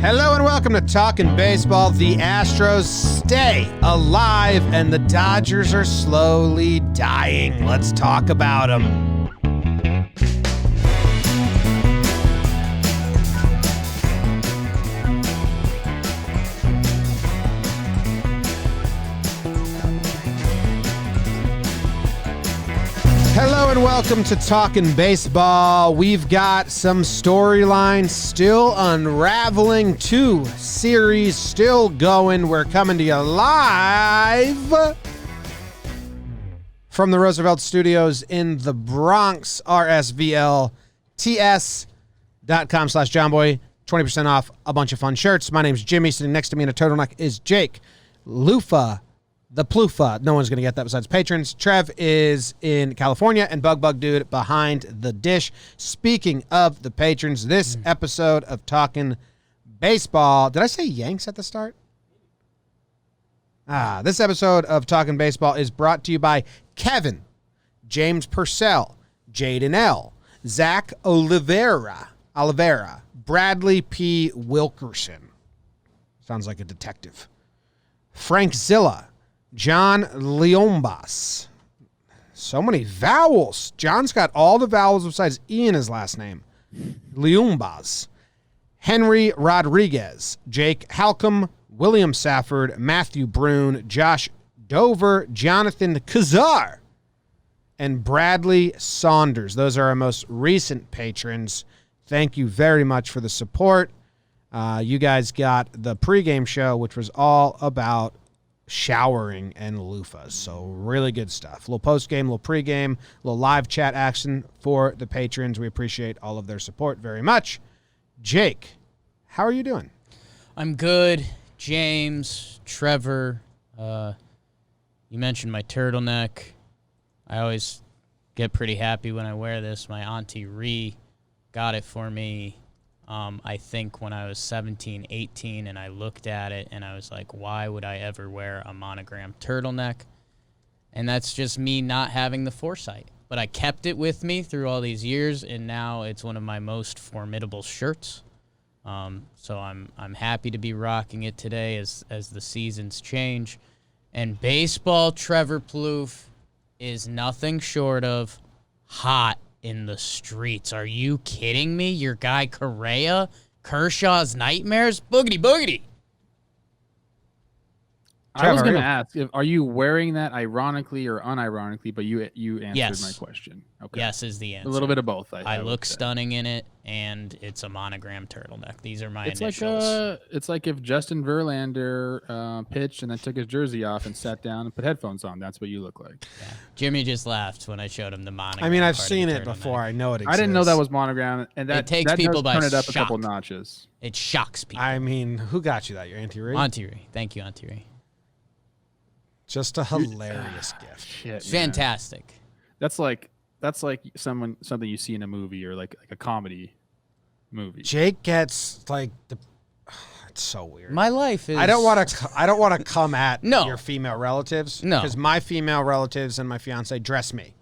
Hello and welcome to Talkin' Baseball. The Astros stay alive and the Dodgers are slowly dying. Let's talk about them. Hello and welcome to Talkin' Baseball. We've got some storylines still unraveling, 2 series still going. We're coming to you live from the Roosevelt Studios in the Bronx, rsvlts.com/Jomboy. 20% off a bunch of fun shirts. My name's Jimmy. Sitting next to me in a turtleneck is Jake Lufa. The Plouffe. No one's going to get that besides patrons. Trev is in California, and Bug Dude behind the dish. Speaking of the patrons, this episode of Talkin' Baseball. Did I say Yanks at the start? This episode of Talkin' Baseball is brought to you by Kevin, James Purcell, Jaden L., Zach Oliveira, Bradley P. Wilkerson. Sounds like a detective. Frank Zilla, John Leombas. So many vowels. John's got all the vowels besides E in his last name. Leombas. Henry Rodriguez. Jake Halcomb. William Safford. Matthew Brune. Josh Dover. Jonathan Kazar. And Bradley Saunders. Those are our most recent patrons. Thank you very much for the support. You guys got the pregame show, which was all about showering and loofahs. So really good stuff. A little postgame, a little pregame, a little live chat action for the patrons. We appreciate all of their support very much. Jake, how are you doing? I'm good. James, Trevor, you mentioned my turtleneck. I always get pretty happy when I wear this. My auntie Ree got it for me, I think when I was 17, 18, and I looked at it and I was like, why would I ever wear a monogram turtleneck? And that's just me not having the foresight. But I kept it with me through all these years, and now it's one of my most formidable shirts. So I'm happy to be rocking it today as the seasons change. And baseball, Trevor Plouffe, is nothing short of hot in the streets. Are you kidding me? Your guy Correa, Kershaw's nightmares? Boogity. I was going to ask, are you wearing that ironically or unironically, but you answered my question. Okay. Yes is the answer. A little bit of both. I look stunning in it, and it's a monogram turtleneck. These are my initials. It's like if Justin Verlander pitched and then took his jersey off and sat down and put headphones on. That's what you look like. Yeah. Jimmy just laughed when I showed him the monogram. I mean, I've seen it before. I know it exists. I didn't know that was monogram, and that takes people by turn it up shock. a couple notches. It shocks people. I mean, who got you that? Your Auntie Ree? Auntie Ree. Thank you, Auntie Ree. Just a hilarious gift. Shit, fantastic. That's like something you see in a movie or like a comedy movie. Jake gets like it's so weird. My life is. I don't want to come at No. your female relatives. No. Because my female relatives and my fiance dress me,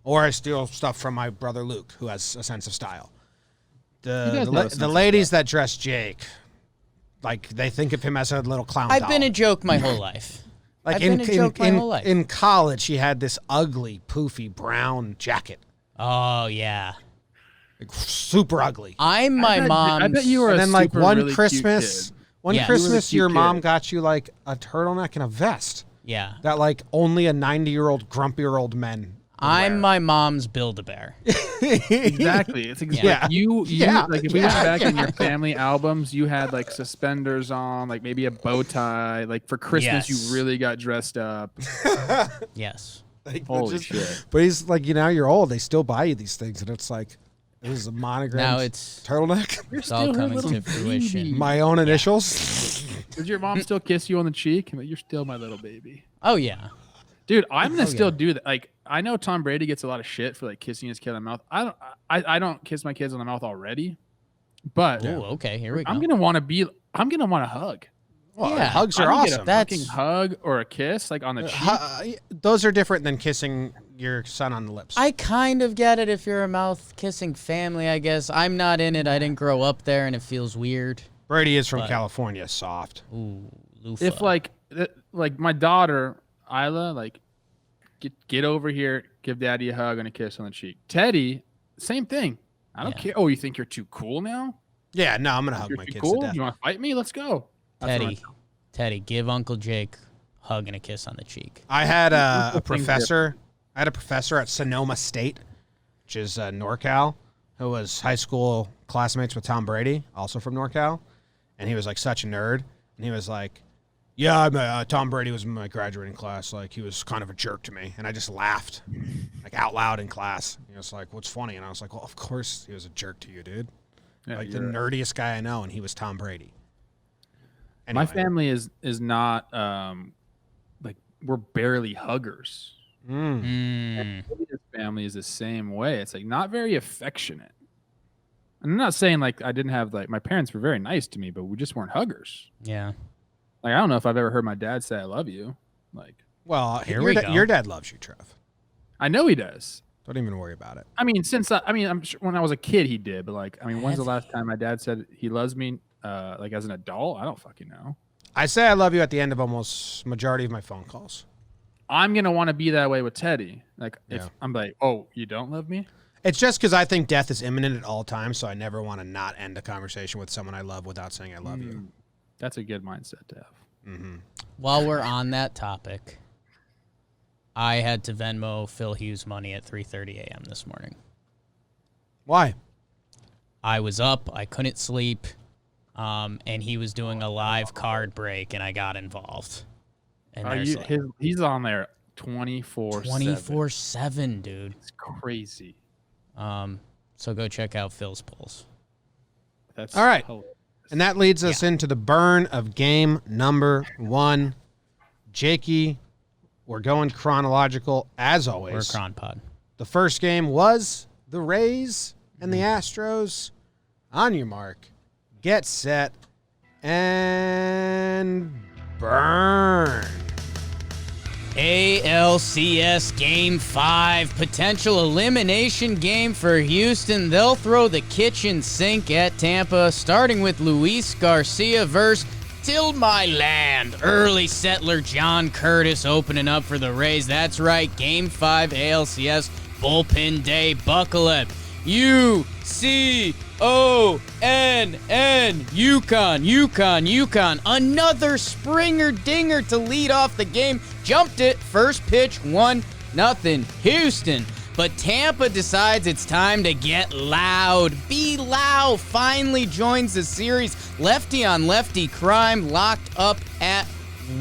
or I steal stuff from my brother Luke, who has a sense of style. The ladies that dress Jake, like they think of him as a little clown doll. I've been a joke my whole life. Like in college, she had this ugly, poofy brown jacket. Oh, yeah. Like, super ugly. I'm my mom's. I bet you were and a then like super, one really Christmas, Yeah. Christmas, You were your the cute mom kid. got you like a turtleneck and a vest Yeah. that like only a 90-year-old, grumpy-year-old men would I'm wear. my mom's Build-A-Bear. Exactly. It's exactly Yeah. you Yeah. like if we went back in your family albums, you had like suspenders on, like maybe a bow tie. Like for Christmas, Yes. you really got dressed up. Yes. Like, Holy shit! But he's like, you're old. They still buy you these things, and it's like, it was a monogram. Now it's turtleneck. it's all still her coming little to fruition. baby. My own initials. Does your mom still kiss you on the cheek? You're still my little baby. Oh, yeah. Dude, I'm gonna still do that. Like, I know Tom Brady gets a lot of shit for like kissing his kid on the mouth. I don't kiss my kids on the mouth already, but Oh, okay. Here we go. I'm gonna want to hug. Well, Yeah. hugs are I'm gonna get awesome. a fucking hug or a kiss like on the cheek. Those are different than kissing your son on the lips. I kind of get it if you're a mouth-kissing family, I guess. I'm not in it. I didn't grow up there, and it feels weird. Brady is from But- California, soft. Ooh, loofah. If like my daughter Isla, like get over here, give daddy a hug and a kiss on the cheek. Teddy, same thing. I don't care. Oh, you think you're too cool now? Yeah, no, I'm gonna hug You're my too kids cool? to death. You want to fight me? Let's go. That's what Teddy, give Uncle Jake a hug and a kiss on the cheek. I had a professor. I had a professor at Sonoma State, which is NorCal, who was high school classmates with Tom Brady, also from NorCal, and he was like such a nerd. And he was like, "Yeah, Tom Brady was in my graduating class. Like he was kind of a jerk to me," and I just laughed, like out loud in class. He was like, "What's funny?" And I was like, "Well, of course he was a jerk to you, dude. Yeah, like the nerdiest guy I know, and he was Tom Brady." Anyway. My family is not like we're barely huggers. And Lydia's family is the same way. It's like not very affectionate. And I'm not saying like I didn't have like my parents were very nice to me, but we just weren't huggers. Yeah. Like I don't know if I've ever heard my dad say "I love you." Like, Well, Here we go. your dad loves you, Trev. I know he does. Don't even worry about it. I mean, I'm sure when I was a kid he did, but like, I mean, when's the last time my dad said he loves me? Like as an adult, I don't fucking know. I say I love you at the end of almost majority of my phone calls. I'm gonna want to be that way with Teddy. Like, if Yeah. I'm like, oh, you don't love me? It's just because I think death is imminent at all times, so I never want to not end a conversation with someone I love without saying I love you. That's a good mindset to have. While we're on that topic, I had to Venmo Phil Hughes money at 3:30 a.m. this morning. Why? I was up, I couldn't sleep, and he was doing a live card break, and I got involved. And there's like He's on there 24/7. 24/7, dude. It's crazy. So go check out Phil's polls. That's All right. hilarious. And that leads us into the burn of game number 1. Jakey, we're going chronological as always. We're Cron Pod. The first game was the Rays and the Astros. On your mark, get set, and burn. ALCS Game 5, potential elimination game for Houston. They'll throw the kitchen sink at Tampa, starting with Luis Garcia versus Till My Land. Early settler John Curtis opening up for the Rays. That's right, Game 5 ALCS bullpen day. Buckle up. UCONN, Yukon. Another Springer dinger to lead off the game. Jumped it. First pitch, 1-0 Houston. But Tampa decides it's time to get loud. Be loud finally joins the series. Lefty on lefty crime locked up at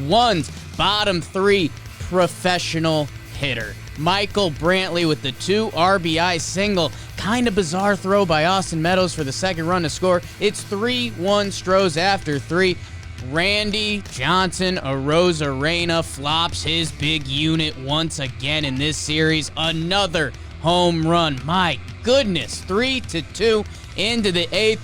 ones. Bottom 3, professional hitter. Michael Brantley with the 2 RBI single. Kind of bizarre throw by Austin Meadows for the second run to score. It's 3-1 Stros after 3. Randy Johnson Arozarena flops his big unit once again in this series. Another home run. My goodness. 3-2 into the 8th.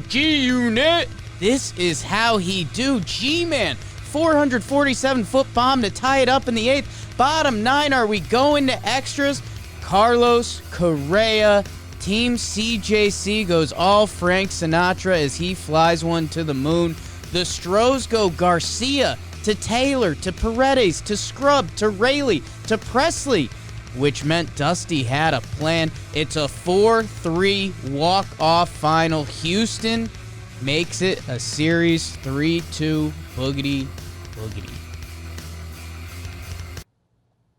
G-Unit. This is how he do. G-Man. 447-foot bomb to tie it up in the 8th. Bottom 9, are we going to extras? Carlos Correa, Team CJC goes all Frank Sinatra as he flies one to the moon. The Stros go Garcia to Taylor to Paredes to Scrub to Rayleigh to Presley, which meant Dusty had a plan. It's a 4-3 walk-off final. Houston makes it a series 3-2 boogity.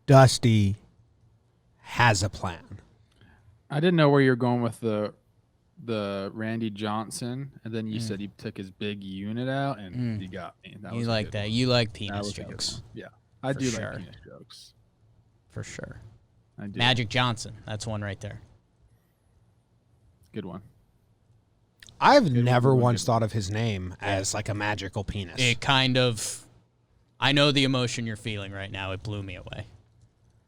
Dusty has a plan. I didn't know where you were going with the Randy Johnson, and then you said he took his big unit out, and you got me. That You was a like good that. one. You like That penis was a good jokes. one. Yeah, I For do sure. like penis jokes. For sure. I do. Magic Johnson. That's one right there. Good one. I've never once thought of his name as like a magical penis. It kind of... I know the emotion you're feeling right now. It blew me away.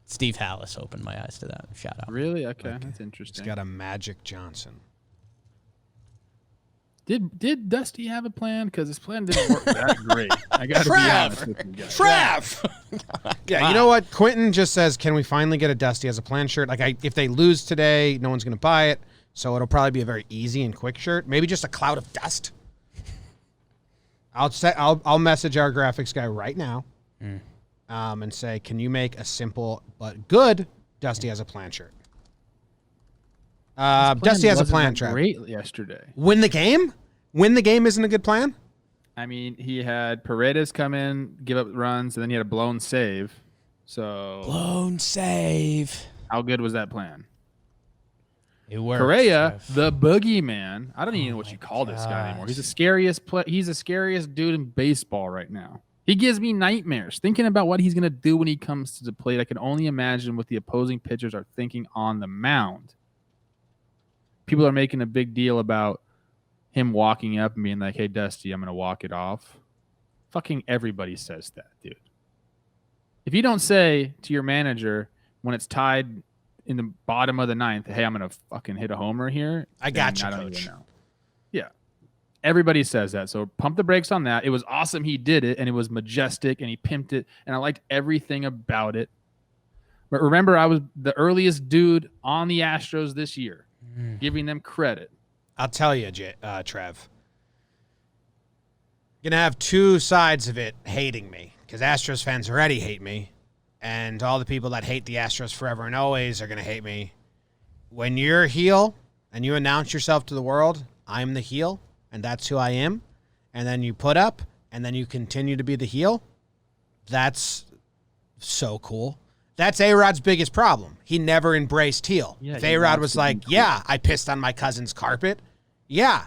Steve Hallis opened my eyes to that. Shout out. Really? Okay, that's He's interesting. got a Magic Johnson. Did Dusty have a plan? Because his plan didn't work that great. I got to be honest with you guys. Trav! Yeah, you know what? Quentin just says, can we finally get a Dusty as a plan shirt? Like, if they lose today, no one's going to buy it. So it'll probably be a very easy and quick shirt. Maybe just a cloud of dust. I'll message our graphics guy right now, and say, can you make a simple but good Dusty has a plan shirt? Dusty has a plan, Trev. Great yesterday. Win the game? Win the game isn't a good plan? I mean, he had Paredes come in, give up runs, and then he had a blown save. So Blown save. how good was that plan? It works. Correa, Trev. the boogeyman. I don't even know what you call this guy anymore. He's the scariest He's the scariest dude in baseball right now. He gives me nightmares thinking about what he's going to do when he comes to the plate. I can only imagine what the opposing pitchers are thinking on the mound. People are making a big deal about him walking up and being like, hey, Dusty, I'm going to walk it off. Fucking everybody says that, dude. If you don't say to your manager when it's tied in the bottom of the ninth, hey, I'm going to fucking hit a homer here. I got you, don't Coach. even know. Yeah. Everybody says that. So pump the brakes on that. It was awesome. He did it, and it was majestic, and he pimped it, and I liked everything about it. But remember, I was the earliest dude on the Astros this year, giving them credit. I'll tell you, Trev. You're going to have two sides of it hating me, because Astros fans already hate me, and all the people that hate the Astros forever and always are going to hate me. When you're a heel and you announce yourself to the world, I'm the heel, and that's who I am, and then you put up, and then you continue to be the heel, that's so cool. That's A-Rod's biggest problem. He never embraced heel. Yeah, if A-Rod was like, yeah, I pissed on my cousin's carpet. Yeah,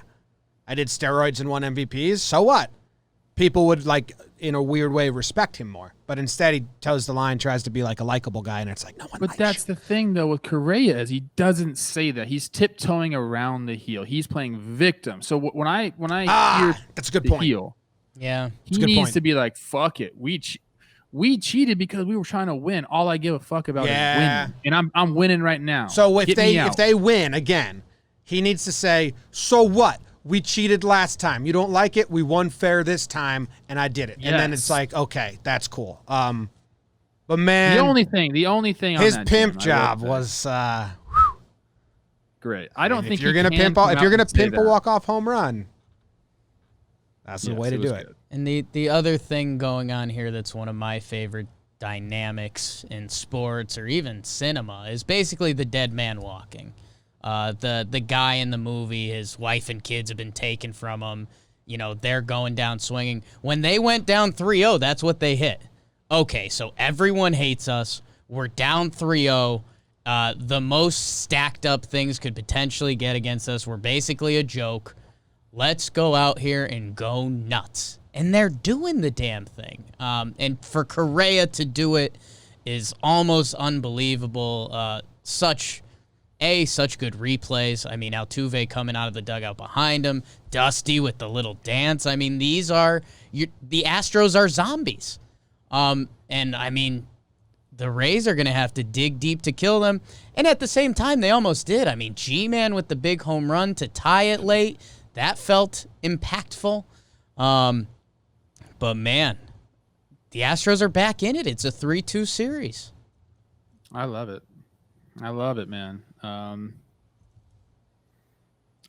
I did steroids and won MVPs. So what? People would, like, in a weird way, respect him more. But instead, he toes the line, tries to be like a likable guy, and it's like, no one But likes that's the thing, though, with Correa is he doesn't say that. He's tiptoeing around the heel. He's playing victim. So when I hear that's a good the point. heel, Yeah. he a good needs point. to be like, fuck it. We cheated because we were trying to win. All I give a fuck about is winning. And I'm winning right now. So if Get me out. they win again, he needs to say, so what? We cheated last time. You don't like it? We won fair this time, and I did it. And then Yes. it's like, okay, that's cool. But man, the only thing on his that pimp team, I job will was say. Great. I don't think if you're he gonna can pimp come if out you're gonna and say pimp a that. walk-off home run, that's the Yes, way to was do it. good. And the other thing going on here that's one of my favorite dynamics in sports or even cinema is basically the dead man walking. The guy in the movie, his wife and kids have been taken from him. You know, they're going down swinging. When they went down 3-0, that's what they hit. Okay, so everyone hates us. We're down 3-0. The most stacked up things could potentially get against us. We're basically a joke. Let's go out here and go nuts. And they're doing the damn thing. And for Correa to do it is almost unbelievable. Such good replays. I mean, Altuve coming out of the dugout behind him. Dusty with the little dance. I mean, the Astros are zombies. And I mean, the Rays are going to have to dig deep to kill them. And at the same time, they almost did. I mean, G-Man with the big home run to tie it late. That felt impactful. But, man, the Astros are back in it. It's a 3-2 series. I love it. I love it, man.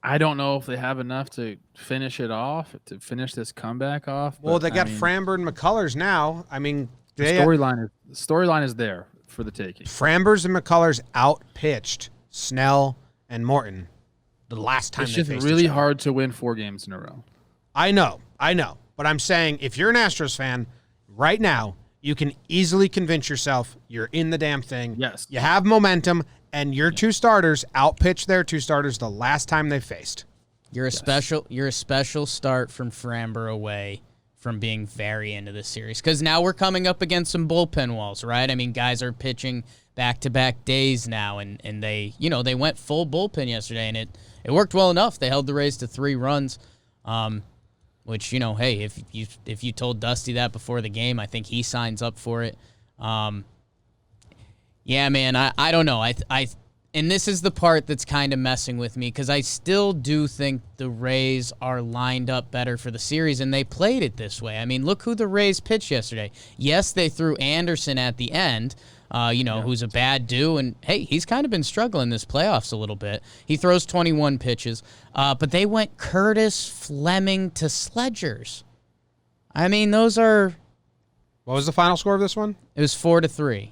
I don't know if they have enough to finish it off, to finish this comeback off. Well, but, they got I mean, Framber and McCullers now. I mean, the storyline is there for the taking. Frambers and McCullers out-pitched Snell and Morton the last time It's they just faced really each other. hard to win 4 games in a row. I know. But I'm saying if you're an Astros fan right now, you can easily convince yourself you're in the damn thing. Yes. You have momentum, and your two starters outpitched their two starters the last time they faced. You're a special start from Framber away from being very into this series. Because now we're coming up against some bullpen walls, right? I mean, guys are pitching back-to-back days now, and they went full bullpen yesterday, and it worked well enough. They held the Rays to 3 runs, which, hey, if you told Dusty that before the game, I think he signs up for it. Yeah, man, I don't know. And this is the part that's kind of messing with me because I still do think the Rays are lined up better for the series, and they played it this way. I mean, look who the Rays pitched yesterday. Yes, they threw Anderson at the end, who's a bad dude, and, hey, he's kind of been struggling this playoffs a little bit. He throws 21 pitches, but they went Curtis, Fleming to Sledgers. I mean, those are... What was the final score of this one? It was 4-3.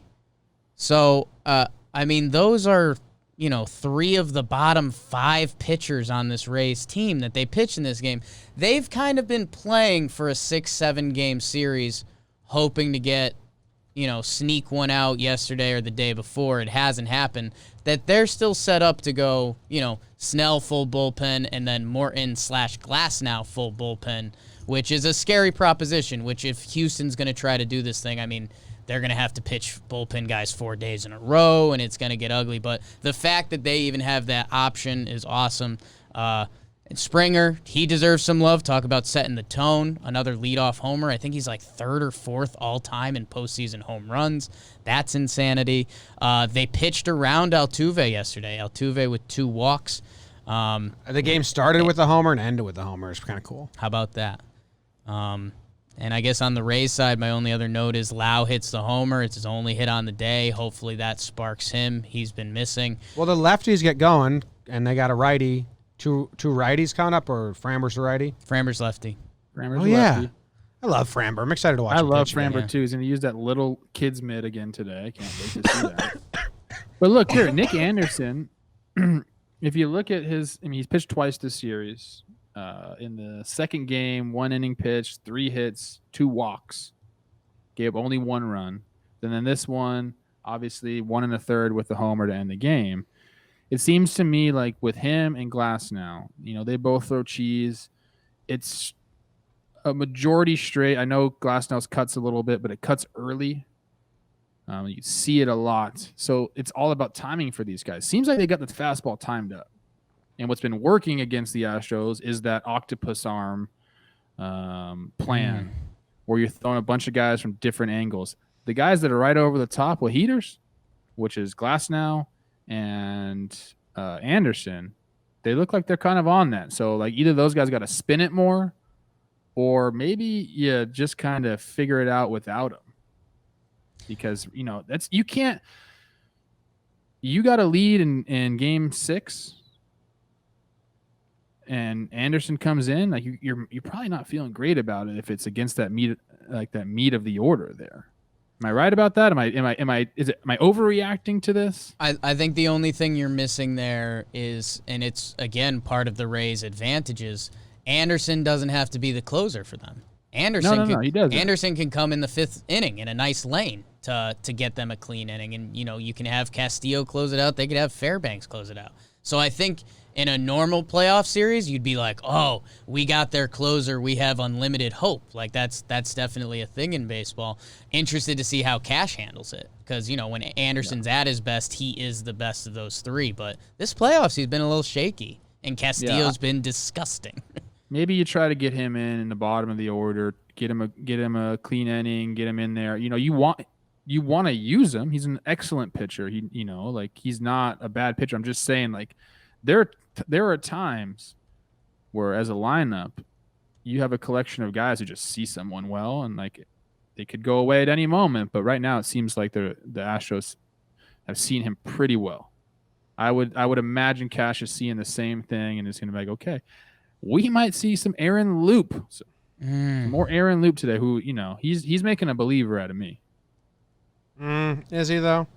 So, I mean, those are, 3 of the bottom 5 pitchers on this Rays team that they pitch in this game. They've kind of been playing for a 6-7 game series, hoping to get, sneak one out yesterday or the day before. It hasn't happened. That they're still set up to go, Snell full bullpen and then Morton/Glasnow full bullpen, which is a scary proposition, which if Houston's going to try to do this thing, I mean, they're going to have to pitch bullpen guys 4 days in a row, and it's going to get ugly. But the fact that they even have that option is awesome. And Springer, he deserves some love. Talk about setting the tone. Another leadoff homer. I think he's like 3rd or 4th all-time in postseason home runs. That's insanity. They pitched around Altuve yesterday. Altuve with 2 walks. The game started with a homer and ended with a homer. It's kind of cool. How about that? And I guess on the Rays side, my only other note is Lau hits the homer. It's his only hit on the day. Hopefully that sparks him. He's been missing. Well, the lefties get going, and they got a righty. Two righties coming up, or Framber's the righty? Framber's lefty. Framber's yeah. lefty. I love Framber. I'm excited to watch I him love pitch Framber again. too. He's going to use that little kid's mitt again today. I can't wait to see that. But look here, Nick Anderson, if you look at he's pitched twice this series. In the second game, 1 inning pitch, 3 hits, 2 walks, gave only 1 run. And then this one, obviously 1 1/3 with the homer to end the game. It seems to me like with him and Glasnow, they both throw cheese. It's a majority straight. I know Glasnow's cuts a little bit, but it cuts early. You see it a lot. So it's all about timing for these guys. Seems like they got the fastball timed up. And what's been working against the Astros is that octopus arm plan where you're throwing a bunch of guys from different angles. The guys that are right over the top with heaters, which is Glasnow and Anderson, they look like they're kind of on that. So like either those guys got to spin it more, or maybe you just kind of figure it out without them. Because that's you got to lead in game 6. And Anderson comes in, like you're probably not feeling great about it if it's against that meat of the order there. Am I right about that? Am I overreacting to this? I think the only thing you're missing there is, and it's again part of the Rays' advantages, Anderson doesn't have to be the closer for them. No, he doesn't. Anderson can come in the 5th inning in a nice lane to get them a clean inning, and you can have Castillo close it out. They could have Fairbanks close it out. So I think in a normal playoff series, you'd be like, oh, we got their closer. We have unlimited hope. Like that's definitely a thing in baseball. Interested to see how Cash handles it. Because, when Anderson's at his best, he is the best of those 3. But this playoffs, he's been a little shaky. And Castillo's been disgusting. Maybe you try to get him in the bottom of the order, get him a clean inning, get him in there. You want to use him. He's an excellent pitcher. He's not a bad pitcher. I'm just saying, like, there are times where as a lineup, you have a collection of guys who just see someone well, and like they could go away at any moment. But right now, it seems like the Astros have seen him pretty well. I would imagine Cash is seeing the same thing and is going to be like, okay, we might see some Aaron Loop, more Aaron Loop today. Who he's making a believer out of me. Is he though?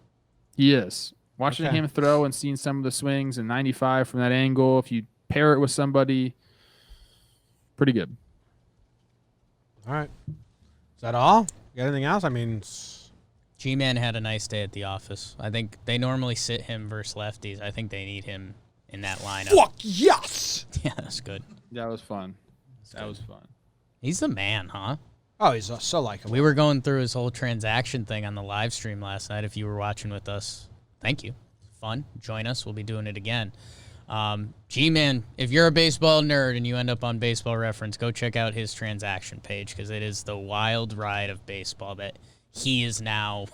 He is. Watching him throw and seeing some of the swings in 95 from that angle, if you pair it with somebody, pretty good. All right. Is that all? You got anything else? I mean, G-Man had a nice day at the office. I think they normally sit him versus lefties. I think they need him in that lineup. Fuck yes! Yeah, that's good. That was fun. That was fun. He's the man, huh? Oh, he's so likable. We were going through his whole transaction thing on the live stream last night. If you were watching with us, thank you. Fun. Join us. We'll be doing it again. G-Man, if you're a baseball nerd and you end up on Baseball Reference, go check out his transaction page because it is the wild ride of baseball that he is now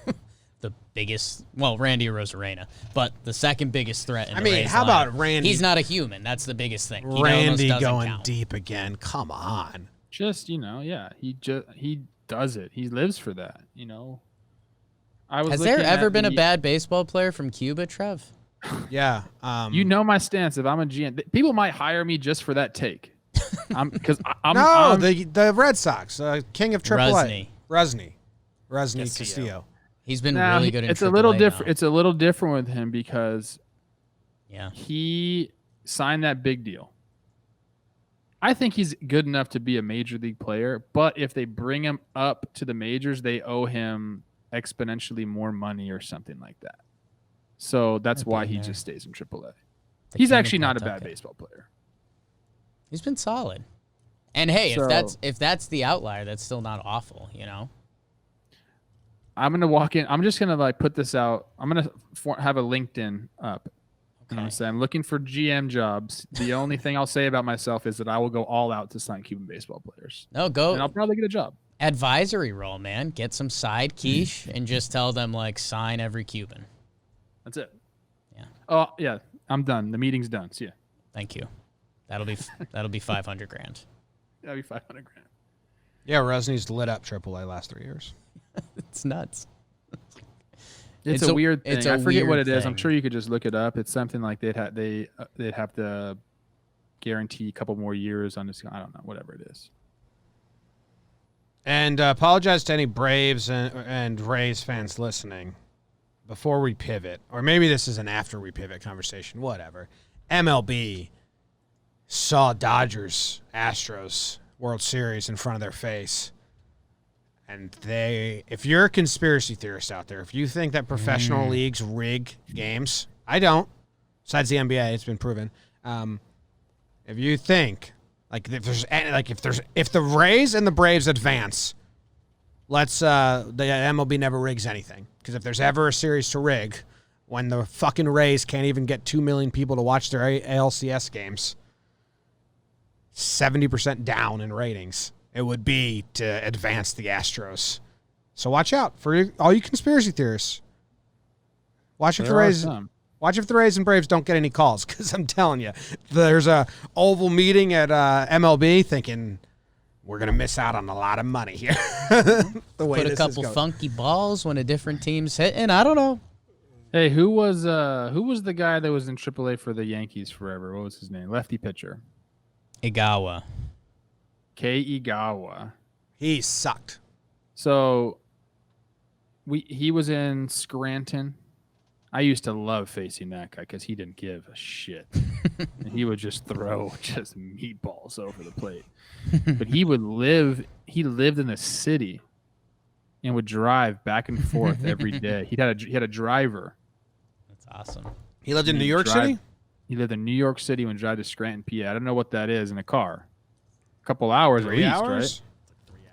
the biggest, well, Randy Arozarena, but the second biggest threat in the Rays how lineup. about Randy? He's not a human. That's the biggest thing. He Randy almost doesn't going count. deep again. Come on. Just, he does it. He lives for that, Has there ever been a bad baseball player from Cuba, Trev? Yeah. My stance. If I'm a GM, people might hire me just for that take. The Red Sox, king of AAA. Rusney Castillo. He's been really good in it's AAA a little different. now. It's a little different with him because Yeah. he signed that big deal. I think he's good enough to be a major league player, but if they bring him up to the majors, they owe him exponentially more money or something like that. So that's why he just stays in AAA. He's actually not a bad baseball player. He's been solid. And hey, if that's the outlier, that's still not awful, you know. I'm gonna walk in. I'm just gonna like put this out. I'm gonna have a LinkedIn up. Okay. I'm saying I'm looking for GM jobs. The only thing I'll say about myself is that I will go all out to sign Cuban baseball players. No, go. And I'll probably get a job. Advisory role, man. Get some side quiche and just tell them like sign every Cuban. That's it. Yeah. Oh yeah, I'm done. The meeting's done. See ya. Thank you. That'll be $500,000. That'll be $500,000. Yeah, Rusney's lit up AAA last 3 years. It's nuts. It's a weird thing. I forget what it is. thing. I'm sure you could just look it up. It's something like they'd have to guarantee a couple more years on this. I don't know, whatever it is. And apologize to any Braves and Rays fans listening. Before we pivot, or maybe this is an after we pivot conversation, whatever. MLB saw Dodgers-Astros World Series in front of their face. And if you're a conspiracy theorist out there, if you think that professional leagues rig games, I don't. Besides the NBA, it's been proven. If you think if the Rays and the Braves advance, the MLB never rigs anything. Because if there's ever a series to rig, when the fucking Rays can't even get 2 million people to watch their ALCS games, 70% down in ratings, it would be to advance the Astros. So watch out for all you conspiracy theorists. Watch if the Rays and Braves don't get any calls, because I'm telling you, there's a oval meeting at MLB thinking we're gonna miss out on a lot of money here. Put a couple funky balls when a different team's hitting. I don't know. Hey, who was the guy that was in AAA for the Yankees forever? What was his name? Lefty pitcher. Igawa. Kei Igawa. He sucked. So he was in Scranton. I used to love facing that guy because he didn't give a shit. And he would just throw just meatballs over the plate. But he lived in the city and would drive back and forth every day. He had a driver. That's awesome. He lived in New York City? He lived in New York City and would drive to Scranton, PA. I don't know what that is in a car. A couple hours at least, hours?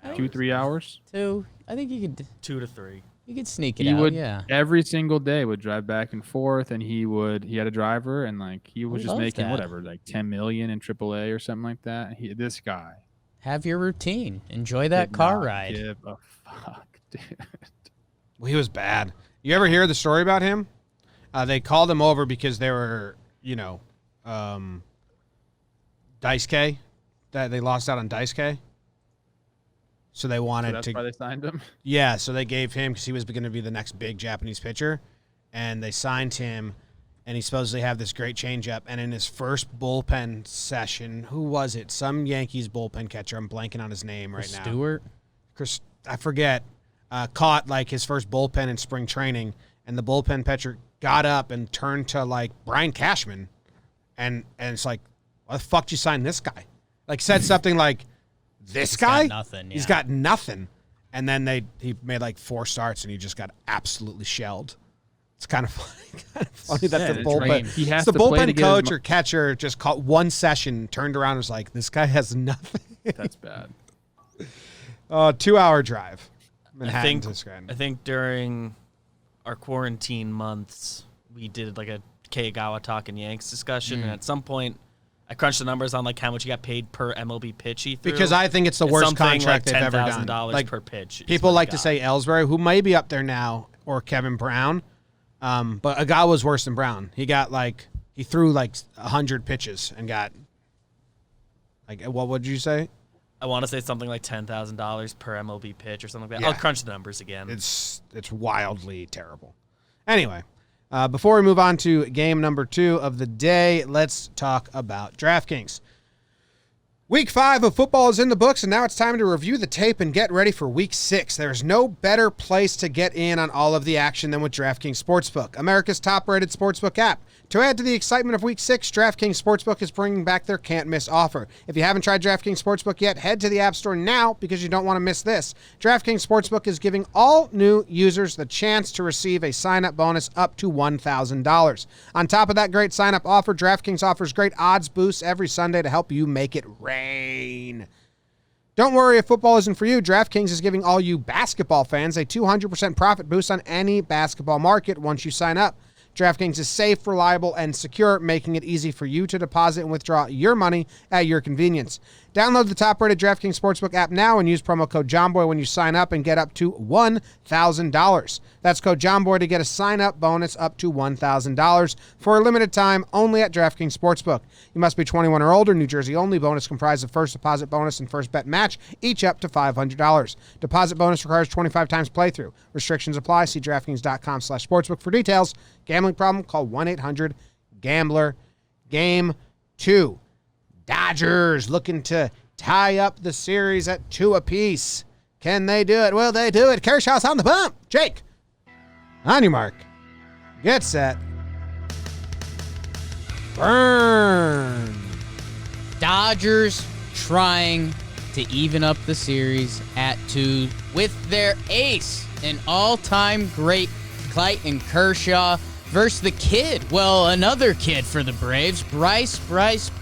Right? 2-3 hours? 2. I think you could 2 to 3. You could sneak it He out. would yeah. every single day would drive back and forth, and he had a driver, and like he was just making whatever, like $10 million in AAA or something like that. This guy. Have your routine. Enjoy that car ride. Give a fuck, dude. Well, he was bad. You ever hear the story about him? They called him over because they were, Dice K. That they lost out on Dice K. So they wanted that's why they signed him? Yeah, so they gave him, because he was going to be the next big Japanese pitcher, and they signed him, and he supposedly had this great changeup. And in his first bullpen session, who was it? Some Yankees bullpen catcher. I'm blanking on his name right now. Stewart? Chris, I forget. Caught like his first bullpen in spring training, and the bullpen pitcher got up and turned to like Brian Cashman, and it's like, why the fuck did you sign this guy? Like said something like, He's got nothing. Yeah. He's got nothing. And then he made like 4 starts and he just got absolutely shelled. It's kind of funny that the bullpen coach or catcher just caught one session, turned around and was like, this guy has nothing. That's bad. 2-hour drive. I think during our quarantine months, we did like a Kei Igawa Talkin Yanks discussion, and at some point, I crunched the numbers on like how much he got paid per MLB pitch he threw. Because I think it's the worst contract they've ever done. $10,000 per pitch. People like to say Ellsbury, who may be up there now, or Kevin Brown, but Agawa's worse than Brown. He threw like 100 pitches and got like, what would you say? I want to say something like $10,000 per MLB pitch or something like that. Yeah. I'll crunch the numbers again. It's wildly terrible. Anyway. Before we move on to game number 2 of the day, let's talk about DraftKings. Week 5 of football is in the books, and now it's time to review the tape and get ready for Week 6. There's no better place to get in on all of the action than with DraftKings Sportsbook, America's top-rated sportsbook app. To add to the excitement of Week 6, DraftKings Sportsbook is bringing back their can't-miss offer. If you haven't tried DraftKings Sportsbook yet, head to the App Store now because you don't want to miss this. DraftKings Sportsbook is giving all new users the chance to receive a sign-up bonus up to $1,000. On top of that great sign-up offer, DraftKings offers great odds boosts every Sunday to help you make it rain. Don't worry if football isn't for you. DraftKings is giving all you basketball fans a 200% profit boost on any basketball market once you sign up. DraftKings is safe, reliable, and secure, making it easy for you to deposit and withdraw your money at your convenience. Download the top-rated DraftKings Sportsbook app now and use promo code Jomboy when you sign up and get up to $1,000. That's code Jomboy to get a sign-up bonus up to $1,000 for a limited time only at DraftKings Sportsbook. You must be 21 or older, New Jersey only. Bonus comprised of first deposit bonus and first bet match, each up to $500. Deposit bonus requires 25 times playthrough. Restrictions apply. See DraftKings.com/sportsbook for details. Gambling problem? Call 1-800-GAMBLER. Game 2. Dodgers looking to tie up the series at 2 apiece. Can they do it? Will they do it? Kershaw's on the bump. Jake, on your mark. Get set. Burn. Dodgers trying to even up the series at 2 with their ace, an all-time great Clayton Kershaw versus the kid. Well, another kid for the Braves, Bryce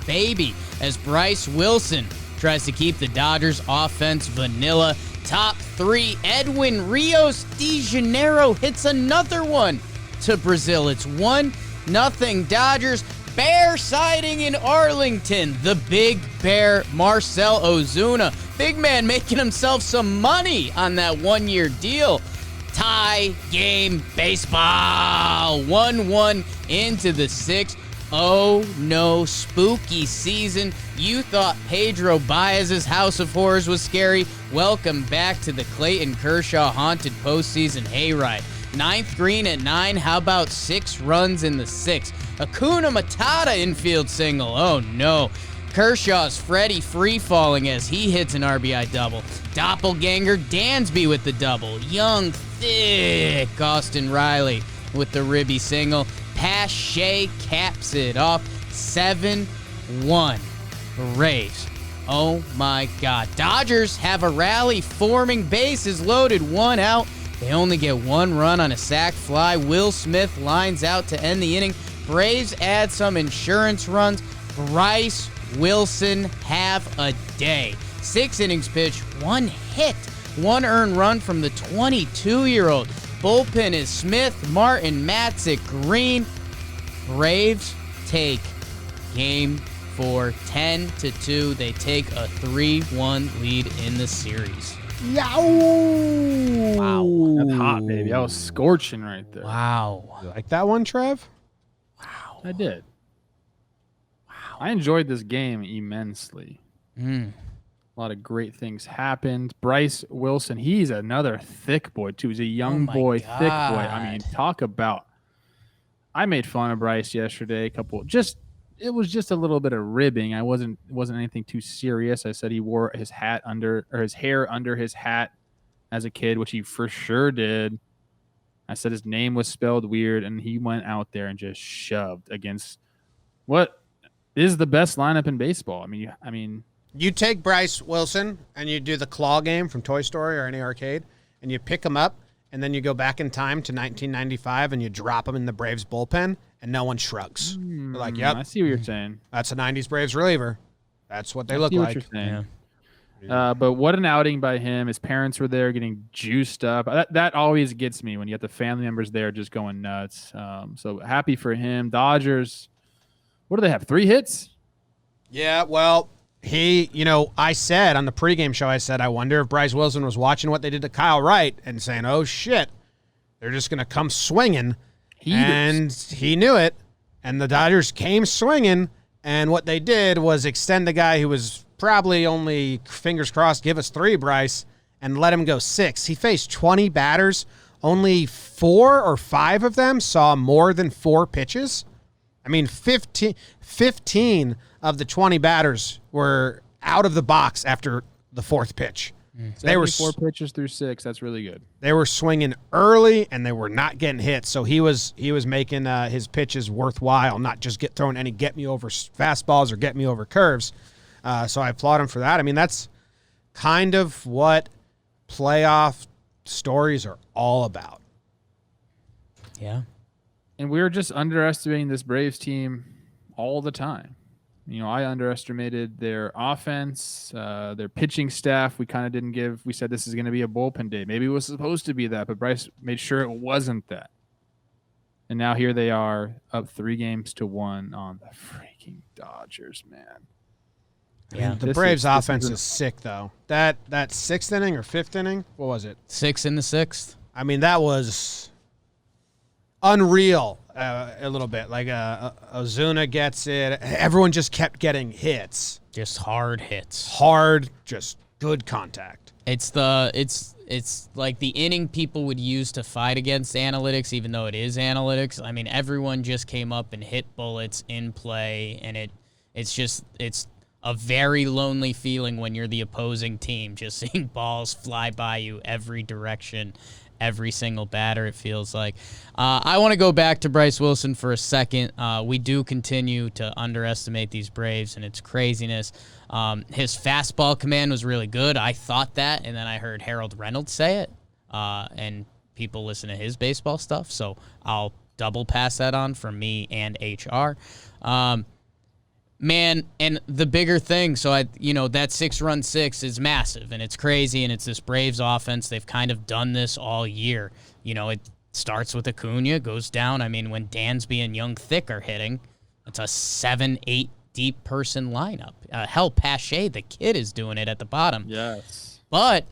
Baby, as Bryce Wilson tries to keep the Dodgers offense vanilla. Top 3, Edwin Rios de Janeiro hits another one to Brazil. It's 1-0 Dodgers. Bear sighting in Arlington. The Big Bear, Marcell Ozuna. Big man making himself some money on that 1-year deal. Tie game baseball. 1-1 into the 6th. Oh no, spooky season. You thought Pedro Baez's House of Horrors was scary? Welcome back to the Clayton Kershaw haunted postseason hayride. 9th green at 9. How about 6 runs in the 6th? Hakuna Matata infield single. Oh no. Kershaw's Freddie free-falling as he hits an RBI double. Doppelganger Dansby with the double. Young, thick Austin Riley with the ribby single. Pache caps it off. 7-1 Rays. Oh my God. Dodgers have a rally forming, bases loaded, 1 out. They only get 1 run on a sac fly. Will Smith lines out to end the inning. Braves add some insurance runs. Bryce Wilson have a day. 6 innings pitched, 1 hit, 1 earned run from the 22-year-old. Bullpen is Smith, Martin, Matzik, Green. Braves take game 4, 10-2. They take a 3-1 lead in the series. Yow! Wow. That's hot, baby. That was scorching right there. Wow. You like that one, Trev? Wow. I did. Wow. I enjoyed this game immensely. A lot of great things happened. Bryce Wilson, he's another thick boy, too. He's a young boy, God. thick boy. I mean, talk about... I made fun of Bryce yesterday. It was just a little bit of ribbing. It wasn't anything too serious. I said he wore his hair under his hat as a kid, which he for sure did. I said his name was spelled weird, and he went out there and just shoved against what is the best lineup in baseball. I mean, you take Bryce Wilson and you do the claw game from Toy Story or any arcade, and you pick him up, and then you go back in time to 1995 and you drop him in the Braves bullpen, and no one shrugs. They're like, yep. I see what you're saying. That's a 90s Braves reliever. That's what they look see like. What you're saying. Yeah. But what an outing by him. His parents were there getting juiced up. That always gets me when you have the family members there just going nuts. So happy for him. Dodgers, what do they have, 3 hits? Yeah, well, I said on the pregame show, I wonder if Bryce Wilson was watching what they did to Kyle Wright and saying, oh, shit, they're just going to come swinging. And he knew it, and the Dodgers came swinging, and what they did was extend the guy who was probably only, fingers crossed, give us 3, Bryce, and let him go 6. He faced 20 batters. Only 4 or 5 of them saw more than 4 pitches. I mean, 15 of the 20 batters were out of the box after the fourth pitch. They were 4 pitches through 6. That's really good. They were swinging early, and they were not getting hit. So he was making his pitches worthwhile, not just throwing any get-me-over fastballs or get-me-over curves. So I applaud him for that. I mean, that's kind of what playoff stories are all about. Yeah. And we were just underestimating this Braves team all the time. I underestimated their offense, their pitching staff. We kind of didn't give. We said this is going to be a bullpen day. Maybe it was supposed to be that, but Bryce made sure it wasn't that. And now here they are, up 3-1 on the freaking Dodgers, man. Yeah, the Braves' offense is sick, though. That 6th inning or 5th inning, what was it? 6 in the 6th. I mean, that was unreal. A little bit like Ozuna gets it. Everyone just kept getting hits. Just hard hits. Hard, just good contact. It's like the inning people would use to fight against analytics, even though it is analytics. I mean, everyone just came up and hit bullets in play, and it's a very lonely feeling when you're the opposing team, just seeing balls fly by you every direction. Every single batter, it feels like. I want to go back to Bryce Wilson for a second. We do continue to underestimate these Braves, and it's craziness. His fastball command was really good. I thought that, and then I heard Harold Reynolds say it, and people listen to his baseball stuff, so I'll double pass that on for me and HR. Man, and the bigger thing, so that 6-run 6 is massive, and it's crazy, and it's this Braves offense. They've kind of done this all year. It starts with Acuna, goes down. I mean, when Dansby and Young Thick are hitting, it's a 7-8 deep person lineup. Hell, Pache, the kid, is doing it at the bottom. Yes. But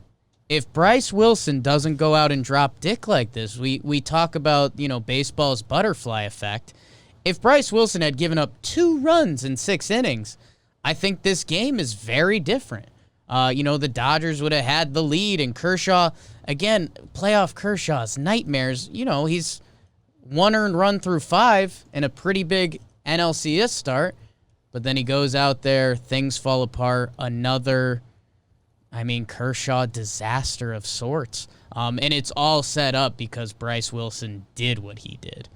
if Bryce Wilson doesn't go out and drop dick like this, we talk about, baseball's butterfly effect. If Bryce Wilson had given up 2 runs in 6 innings, I think this game is very different. The Dodgers would have had the lead, and Kershaw, again, playoff Kershaw's nightmares. He's 1 earned run through 5 and a pretty big NLCS start, but then he goes out there, things fall apart, another, Kershaw disaster of sorts. And it's all set up because Bryce Wilson did what he did.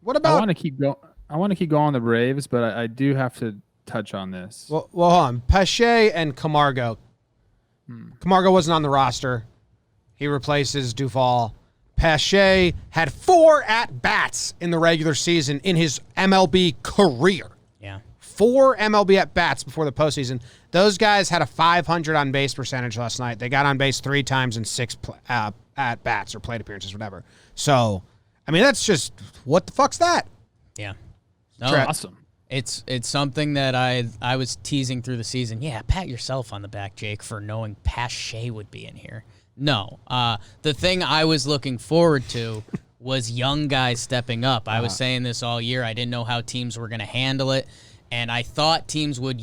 What about? I want to keep going on the Braves, but I do have to touch on this. Well, hold on. Pache and Camargo. Camargo wasn't on the roster. He replaces Duvall. Pache had 4 at-bats in the regular season in his MLB career. Yeah. 4 MLB at-bats before the postseason. Those guys had a 500 on-base percentage last night. They got on base 3 times in 6 at-bats or plate appearances, whatever. So, that's just, what the fuck's that? Yeah. No, awesome. It's something that I was teasing through the season. Yeah, pat yourself on the back, Jake, for knowing Pache would be in here. No. The thing I was looking forward to was young guys stepping up. I was saying this all year. I didn't know how teams were going to handle it, and I thought teams would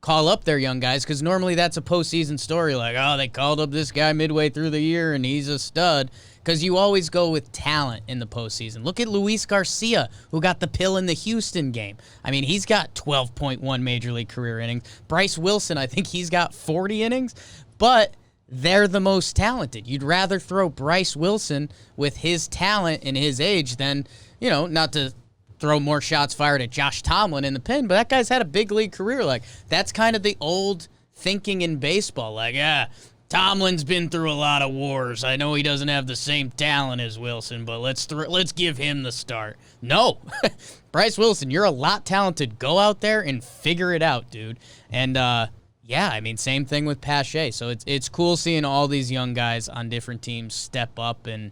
call up their young guys, because normally that's a postseason story, like, oh, they called up this guy midway through the year, and he's a stud. Because you always go with talent in the postseason. Look at Luis Garcia, who got the pill in the Houston game. He's got 12.1 Major League career innings. Bryce Wilson, I think he's got 40 innings. But they're the most talented. You'd rather throw Bryce Wilson with his talent and his age than, not to throw more shots fired at Josh Tomlin in the pen, but that guy's had a big league career. Like, that's kind of the old thinking in baseball. Like, Tomlin's been through a lot of wars. I know he doesn't have the same talent as Wilson, but let's give him the start. No. Bryce Wilson, you're a lot talented. Go out there and figure it out, dude. And, same thing with Pache. So it's cool seeing all these young guys on different teams step up, and,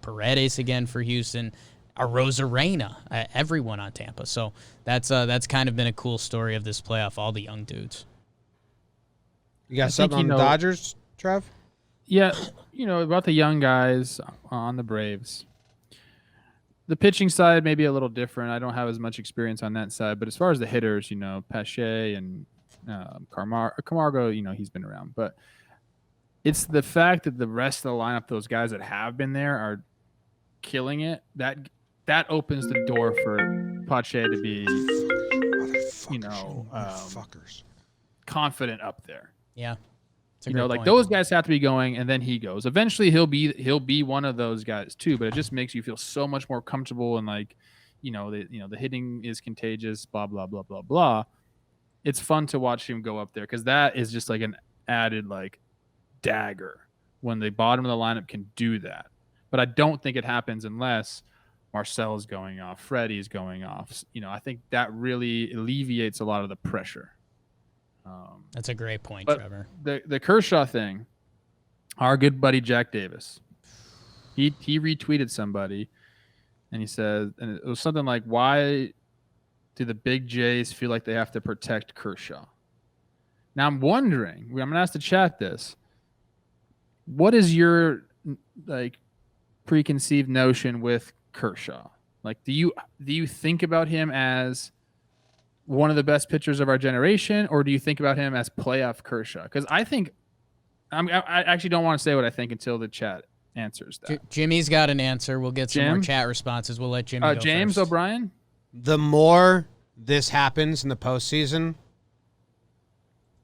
Paredes again for Houston, Arozarena, everyone on Tampa. So that's kind of been a cool story of this playoff, all the young dudes. You got something on the Dodgers, Trev? Yeah, about the young guys on the Braves. The pitching side may be a little different. I don't have as much experience on that side. But as far as the hitters, Pache and Camargo, he's been around. But it's the fact that the rest of the lineup, those guys that have been there, are killing it. That opens the door for Pache to be fuckers. confident up there. Yeah. Like those guys have to be going, and then he goes. Eventually, he'll be one of those guys too. But it just makes you feel so much more comfortable, and like, the hitting is contagious. Blah blah blah blah blah. It's fun to watch him go up there because that is just like an added like dagger when the bottom of the lineup can do that. But I don't think it happens unless Marcel's going off, Freddie's going off. I think that really alleviates a lot of the pressure. That's a great point, but Trevor. The Kershaw thing, our good buddy Jack Davis, he retweeted somebody, and he said, and it was something like, "Why do the big Jays feel like they have to protect Kershaw?" Now I'm wondering, I'm gonna ask the chat this: what is your like preconceived notion with Kershaw? Like, do you think about him as one of the best pitchers of our generation, or do you think about him as playoff Kershaw? Because I think I actually don't want to say what I think until the chat answers that. Jimmy's got an answer. We'll get some more chat responses. We'll let Jimmy go James first. O'Brien. The more this happens in the postseason,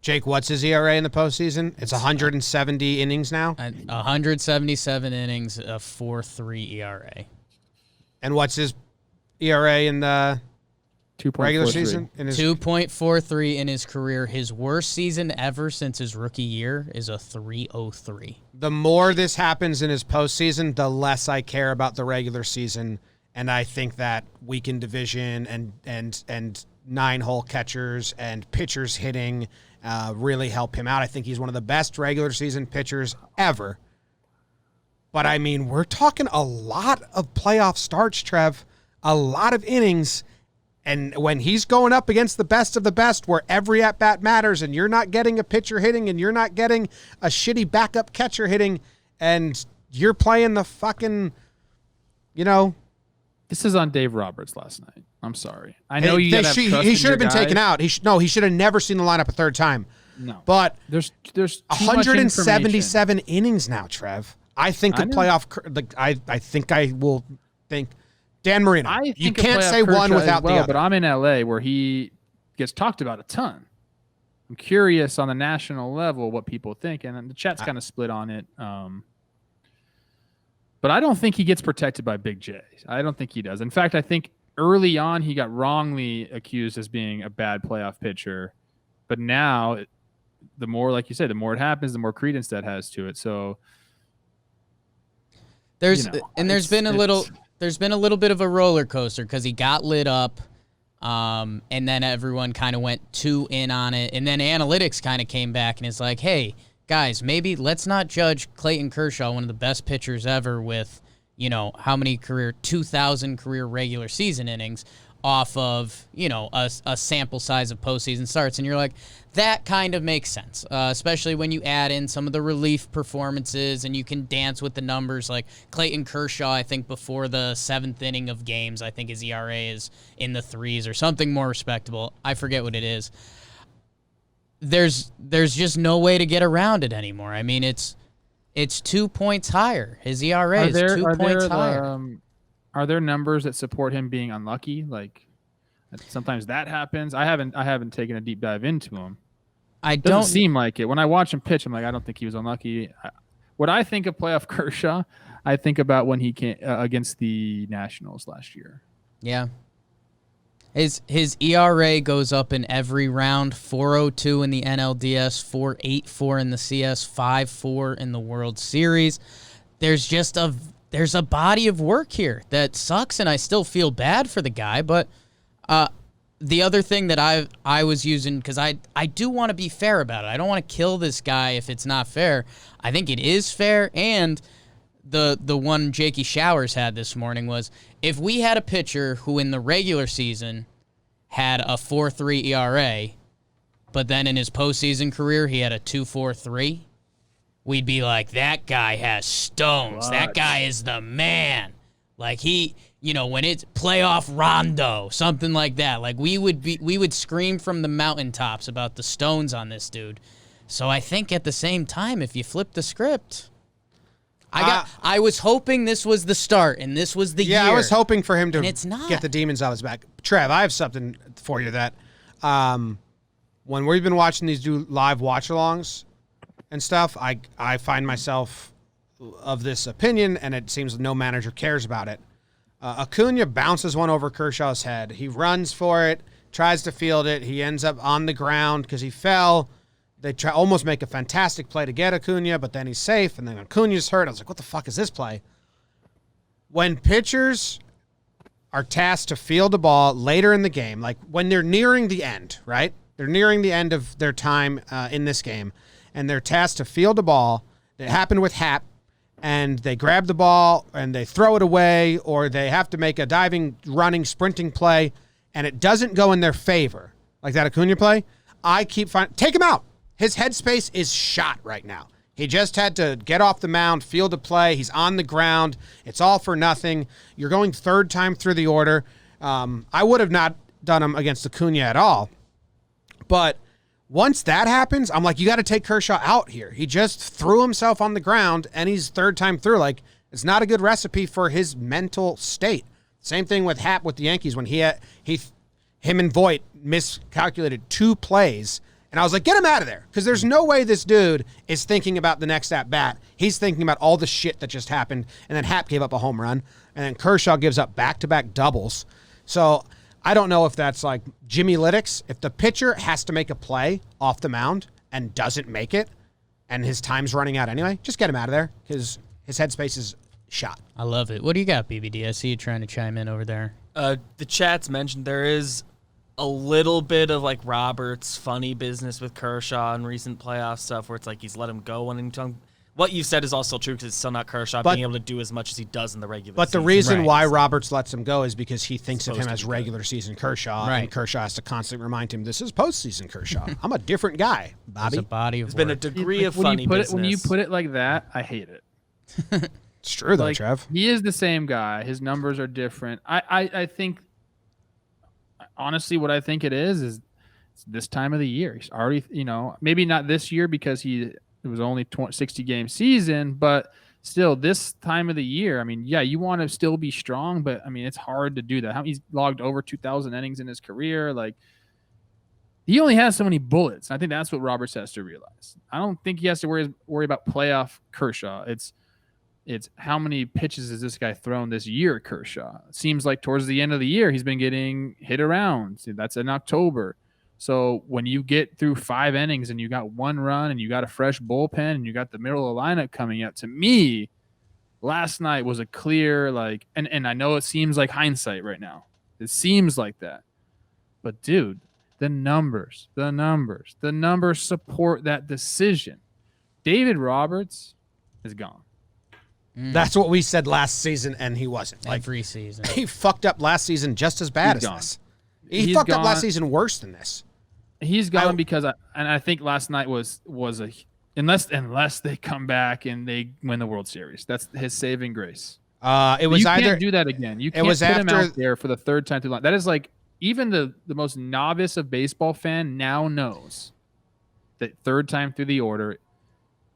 Jake, what's his ERA in the postseason? It's 170 innings now. 177 innings, a 4.3 ERA. And what's his ERA in the regular season? 2.43 in his career. His worst season ever since his rookie year is a 3.03. The more this happens in his postseason, the less I care about the regular season. And I think that weakened division and 9-hole catchers and pitchers hitting really help him out. I think he's one of the best regular season pitchers ever. But, I mean, we're talking a lot of playoff starts, Trev, a lot of innings. And when he's going up against the best of the best, where every at-bat matters, and you're not getting a pitcher hitting, and you're not getting a shitty backup catcher hitting, and you're playing the fucking, This is on Dave Roberts last night. I'm sorry. I know you gotta have trust he should have been in your taken out. He should have never seen the lineup a third time. No. But there's too much 177 innings now, Trev. I think I think I will think Dan Marino. You can't say one without the other. But I'm in LA where he gets talked about a ton. I'm curious on the national level what people think, and the chat's kind of split on it. But I don't think he gets protected by Big J. I don't think he does. In fact, I think early on he got wrongly accused as being a bad playoff pitcher. But now, the more, like you said, the more it happens, the more credence that has to it. So there's been a little bit of a roller coaster because he got lit up, and then everyone kind of went too in on it, and then analytics kind of came back and is like, hey, guys, maybe let's not judge Clayton Kershaw, one of the best pitchers ever, with how many 2,000 career regular season innings off of a sample size of postseason starts. And you're like, that kind of makes sense, especially when you add in some of the relief performances and you can dance with the numbers. Like Clayton Kershaw, I think before the 7th inning of games, I think his ERA is in the 3s or something more respectable. I forget what it is. There's just no way to get around it anymore. I mean, it's 2 points higher. His ERA is 2 points higher. Are there numbers that support him being unlucky? Like sometimes that happens. I haven't taken a deep dive into him. Doesn't seem like it. When I watch him pitch, I'm like, I don't think he was unlucky. What I think of playoff Kershaw, I think about when he came against the Nationals last year. Yeah. His ERA goes up in every round, 4.02 in the NLDS, 4.84 in the CS, 5.4 in the World Series. There's a body of work here that sucks, and I still feel bad for the guy. But the other thing that I was using, because I do want to be fair about it. I don't want to kill this guy if it's not fair. I think it is fair, and the one Jakey Showers had this morning was, if we had a pitcher who in the regular season had a 4.3 ERA, but then in his postseason career he had a 2.43, we'd be like, that guy has stones. That guy is the man. Like when it's playoff Rondo, something like that. Like we would scream from the mountaintops about the stones on this dude. So I think at the same time, if you flip the script, I was hoping this was the start and this was the year. Yeah, I was hoping for him to it's not. get the demons off his back. Trev, I have something for you that When we've been watching these do live watch-alongs and stuff, I find myself of this opinion, and it seems no manager cares about it. Acuna bounces one over Kershaw's head. He runs for it, tries to field it. He ends up on the ground because he fell. They almost make a fantastic play to get Acuna, but then he's safe, and then Acuna's hurt. I was like, what the fuck is this play? When pitchers are tasked to field the ball later in the game, like when they're nearing the end, right? They're nearing the end of their time in this game, and they're tasked to field the ball. It happened with Happ, and they grab the ball, and they throw it away, or they have to make a diving, running, sprinting play, and it doesn't go in their favor, like that Acuna play. I keep take him out. His headspace is shot right now. He just had to get off the mound, field a play. He's on the ground. It's all for nothing. You're going third time through the order. I would have not done him against Acuna at all. But once that happens, I'm like, you got to take Kershaw out here. He just threw himself on the ground, and he's third time through. Like, it's not a good recipe for his mental state. Same thing with Happ with the Yankees when him and Voit miscalculated 2 plays. And I was like, get him out of there. Because there's no way this dude is thinking about the next at-bat. He's thinking about all the shit that just happened. And then Happ gave up a home run. And then Kershaw gives up back-to-back doubles. So I don't know if that's like Jimmy Lytics. If the pitcher has to make a play off the mound and doesn't make it, and his time's running out anyway, just get him out of there because his headspace is shot. I love it. What do you got, BBD? I see you trying to chime in over there. The chat's mentioned there is a little bit of like Roberts funny business with Kershaw and recent playoff stuff where it's like he's let him go when what you said is also true because it's still not Kershaw being able to do as much as he does in the regular season. But the reason why Roberts lets him go is because he thinks of him as regular season Kershaw, and Kershaw has to constantly remind him, this is postseason Kershaw. I'm a different guy, Bobby. It's a body of There's been a degree of funny business. When you put it like that, I hate it. It's true, though, like, Trev. He is the same guy. His numbers are different. I think, honestly, what I think it is it's this time of the year. He's already, maybe not this year because it was only 60-game season, but still this time of the year. I mean, yeah, you want to still be strong, but I mean, it's hard to do that. He's logged over 2,000 innings in his career. Like, he only has so many bullets. I think that's what Roberts has to realize. I don't think he has to worry about playoff Kershaw. It's how many pitches has this guy thrown this year, Kershaw? It seems like towards the end of the year, he's been getting hit around. See, that's in October. So when you get through 5 innings and you got 1 run and you got a fresh bullpen and you got the middle of the lineup coming up, to me, last night was a clear, like, and I know it seems like hindsight right now. It seems like that. But, dude, the numbers support that decision. David Roberts is gone. That's what we said last season, and he wasn't. Like, every season. He fucked up last season just as bad as this. He fucked up last season worse than this. He's gone because I think last night was a unless they come back and they win the World Series. That's his saving grace. It was you either can't do that again. You can't put him out there for the 3rd time too long. That is like even the most novice of baseball fan now knows that 3rd time through the order,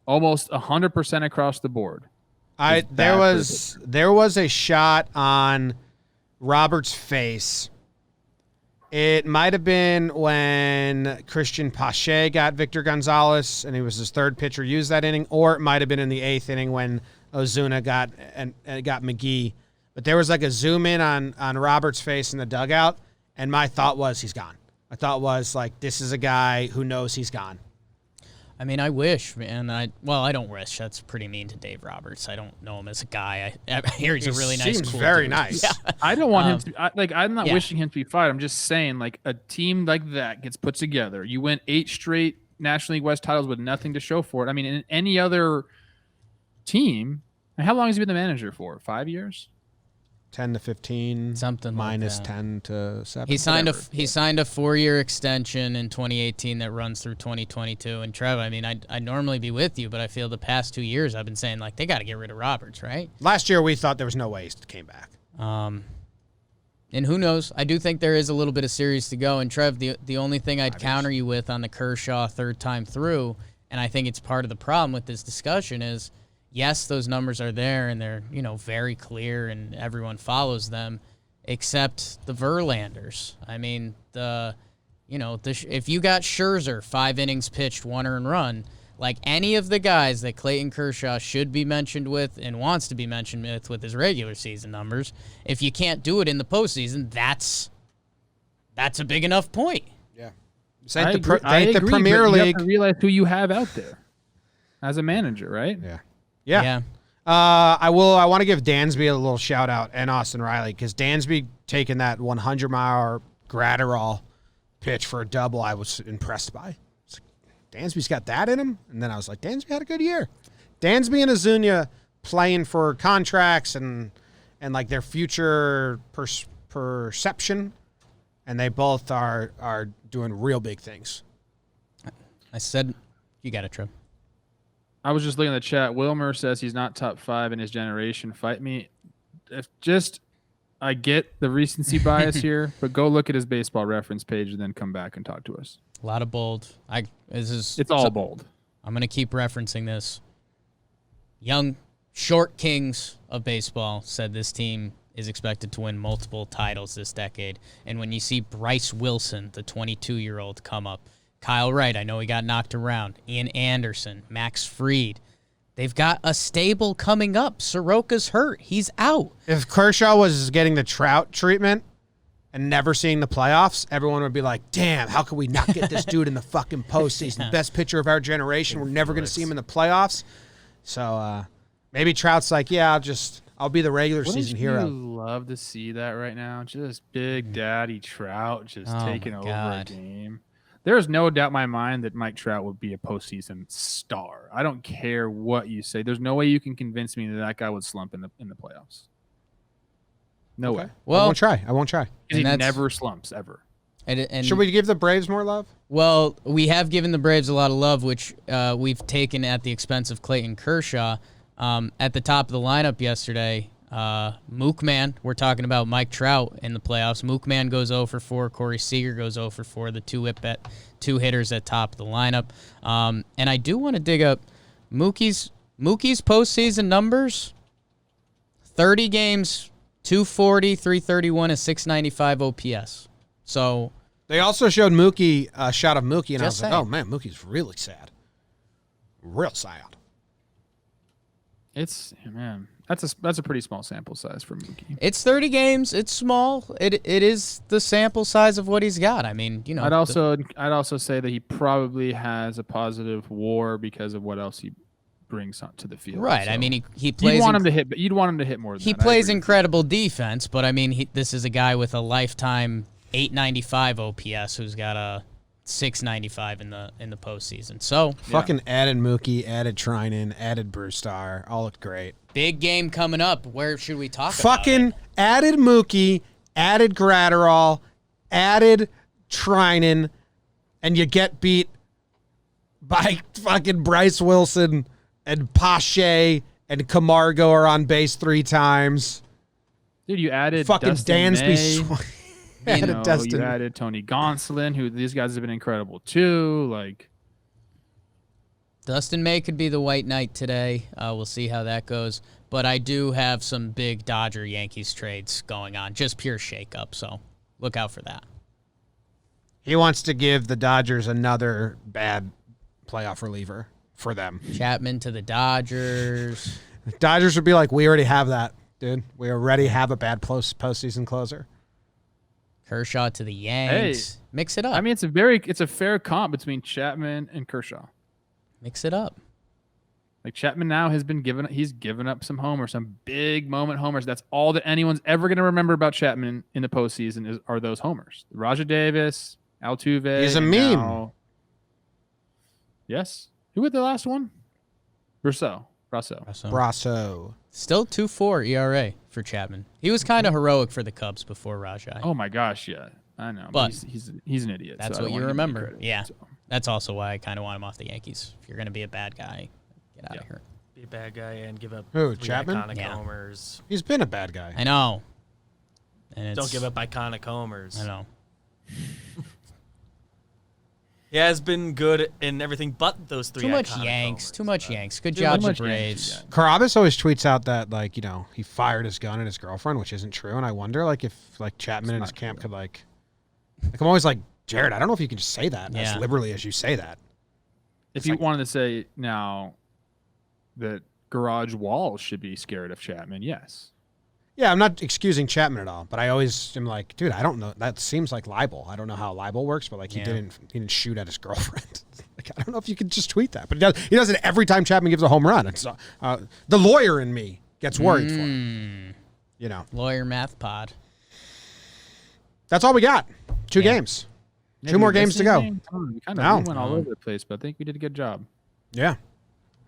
almost 100% across the board. There was a shot on Robert's face. It might have been when Christian Pache got Victor Gonzalez, and he was his 3rd pitcher used that inning, or it might have been in the 8th inning when Ozuna got McGee. But there was like a zoom in on Robert's face in the dugout, and my thought was he's gone. My thought was like, this is a guy who knows he's gone. I mean, I wish, man. I don't wish. That's pretty mean to Dave Roberts. I don't know him as a guy. I hear he's a really nice, seems cool very dude. nice. Yeah. I don't want him to. I'm not wishing him to be fired. I'm just saying, like, a team like that gets put together. You win 8 straight National League West titles with nothing to show for it. I mean, in any other team, how long has he been the manager for? 5 years? 10 to 15, something minus like that. 10 to 7. He signed a 4-year extension in 2018 that runs through 2022. And Trev, I mean, I'd normally be with you, but I feel the past 2 years I've been saying like they got to get rid of Roberts, right? Last year we thought there was no way he came back. And who knows? I do think there is a little bit of series to go. And Trev, the only thing I'd counter you with on the Kershaw 3rd time through, and I think it's part of the problem with this discussion is, yes, those numbers are there and they're, very clear and everyone follows them, except the Verlanders. I mean, the if you got Scherzer, 5 innings pitched, 1 earned run, like any of the guys that Clayton Kershaw should be mentioned with and wants to be mentioned with his regular season numbers, if you can't do it in the postseason, that's a big enough point. Yeah. I The agree, Premier but League. You have to realize who you have out there as a manager, right? Yeah. I want to give Dansby a little shout out and Austin Riley, because Dansby taking that 100-mile Gratterall pitch for a double, I was impressed by. Dansby's got that in him, and then I was like, Dansby had a good year. Dansby and Azuña playing for contracts and like their future perception, and they both are doing real big things. I said, you got it, Trev. I was just looking at the chat. Wilmer says he's not top 5 in his generation. Fight me. I get the recency bias here, but go look at his baseball reference page and then come back and talk to us. A lot of bold. It's all bold. I'm going to keep referencing this. Young, short kings of baseball said this team is expected to win multiple titles this decade. And when you see Bryce Wilson, the 22-year-old, come up, Kyle Wright, I know he got knocked around, Ian Anderson, Max Fried, they've got a stable coming up. Soroka's hurt. He's out. If Kershaw was getting the Trout treatment and never seeing the playoffs, everyone would be like, damn, how could we not get this dude in the fucking postseason? Best pitcher of our generation. We're never going to see him in the playoffs. So maybe Trout's like, yeah, I'll be the regular season hero. I would love to see that right now. Just Big Daddy Trout just taking over a game. There's no doubt in my mind that Mike Trout would be a postseason star. I don't care what you say. There's no way you can convince me that guy would slump in the playoffs. No way. Well, I won't try. He never slumps, ever. And should we give the Braves more love? Well, we have given the Braves a lot of love, which we've taken at the expense of Clayton Kershaw. At the top of the lineup yesterday, Mookman, we're talking about Mike Trout in the playoffs. Mookman goes 0 for 4. Corey Seager goes 0 for 4. The two hitters at top of the lineup. And I do want to dig up Mookie's postseason numbers. 30 games, 240, 331, and 695 OPS. So they also showed Mookie a shot of Mookie, and I was like, saying. oh man, Mookie's really sad. Real sad. That's a pretty small sample size for Mookie. It's 30 games. It's small. It is the sample size of what he's got. I mean, I'd also say that he probably has a positive WAR because of what else he brings to the field. Right. So I mean, he plays. You'd want him to hit, but you'd want him to hit more than he that. plays incredible defense, but I mean, this is a guy with a lifetime 895 OPS who's got a 695 in the postseason. So fucking added Mookie, added Trinan, added Brewstar, all looked great. Big game coming up. Where should we talk about Fucking added Mookie, added Gratterall, added Trinan, and you get beat by fucking Bryce Wilson and Pache and Camargo are on base 3 times. Dude, you added fucking Dustin Dansby. You added Tony Gonsolin, who these guys have been incredible too. Like Dustin May could be the white knight today. We'll see how that goes. But I do have some big Dodger-Yankees trades going on. Just pure shakeup, so look out for that. He wants to give the Dodgers another bad playoff reliever for them. Chapman to the Dodgers. Dodgers would be like, we already have that, dude. We already have a bad postseason closer. Kershaw to the Yanks. Hey, mix it up. I mean, it's a fair comp between Chapman and Kershaw. Mix it up. Like Chapman now he's given up some homers, some big moment homers. That's all that anyone's ever going to remember about Chapman in the postseason are those homers. Raja Davis, Altuve. He's a meme. Yes. Who had the last one? Brasso. Still 2.4 ERA for Chapman. He was kind of heroic for the Cubs before Rajai. Oh my gosh, yeah, I know. But he's an idiot. That's so what you remember. Credit, yeah, so. That's also why I kind of want him off the Yankees. If you're going to be a bad guy, get out of here. Be a bad guy and give up Who, 3 Chapman? iconic homers. He's been a bad guy. I know. And Don't give up iconic homers. I know. He has been good in everything but those 3 Too much iconic Yanks. homers, Too much but- Yanks. Good Too job, much the Braves. Yankees, Carabas always tweets out that, like, he fired his gun at his girlfriend, which isn't true. And I wonder, like, if, like, Chapman and his camp could, like, I'm always like, Jared, I don't know if you can just say that as liberally as you say that. If you wanted to say now that garage walls should be scared of Chapman, yes. Yeah, I'm not excusing Chapman at all, but I always am like, dude, I don't know. That seems like libel. I don't know how libel works, but like he didn't shoot at his girlfriend. Like I don't know if you can just tweet that, but he does it every time Chapman gives a home run. It's the lawyer in me gets worried for him. You know, lawyer math pod. That's all we got. 2 games. Yeah, 2 more games to go. We kind of went all over the place, but I think we did a good job. Yeah.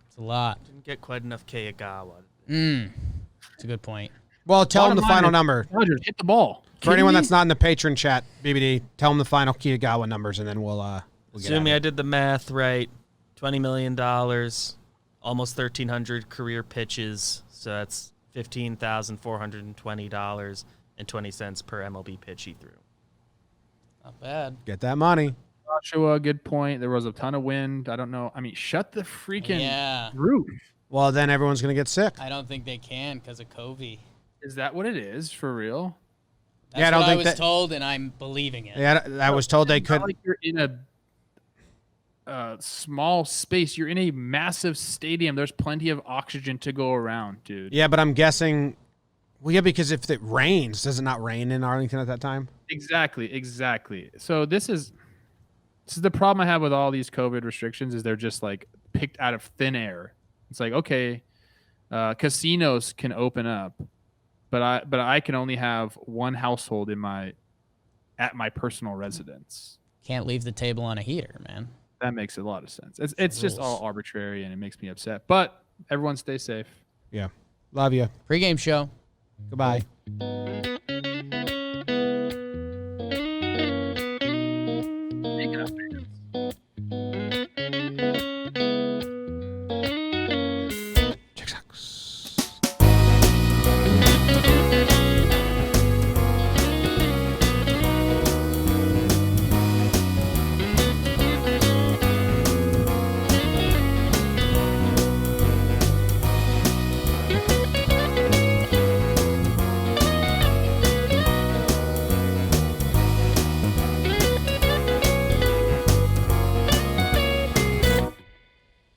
It's a lot. Didn't get quite enough Kei Igawa. That's a good point. Well, tell him the final number. Dodgers, hit the ball. For anyone that's not in the patron chat, BBD, tell him the final Kei Igawa numbers, and then we'll get Assuming I did the math right, $20 million, almost 1,300 career pitches, so that's $15,420.20 per MLB pitch he threw. Not bad. Get that money. Joshua, good point. There was a ton of wind. I don't know. I mean, shut the freaking roof. Well, then everyone's going to get sick. I don't think they can because of COVID. Is that what it is for real? That's what I was told, and I'm believing it. Yeah, I was told they could. Like you're in a small space. You're in a massive stadium. There's plenty of oxygen to go around, dude. Yeah, but I'm guessing. Well, yeah, because if it rains, does it not rain in Arlington at that time? Exactly. So this is the problem I have with all these COVID restrictions is they're just like picked out of thin air. It's like, okay, casinos can open up, but I can only have one household at my personal residence. Can't leave the table on a heater, man. That makes a lot of sense. It's just all arbitrary and it makes me upset. But everyone stay safe. Yeah. Love you. Pre-game show. Goodbye.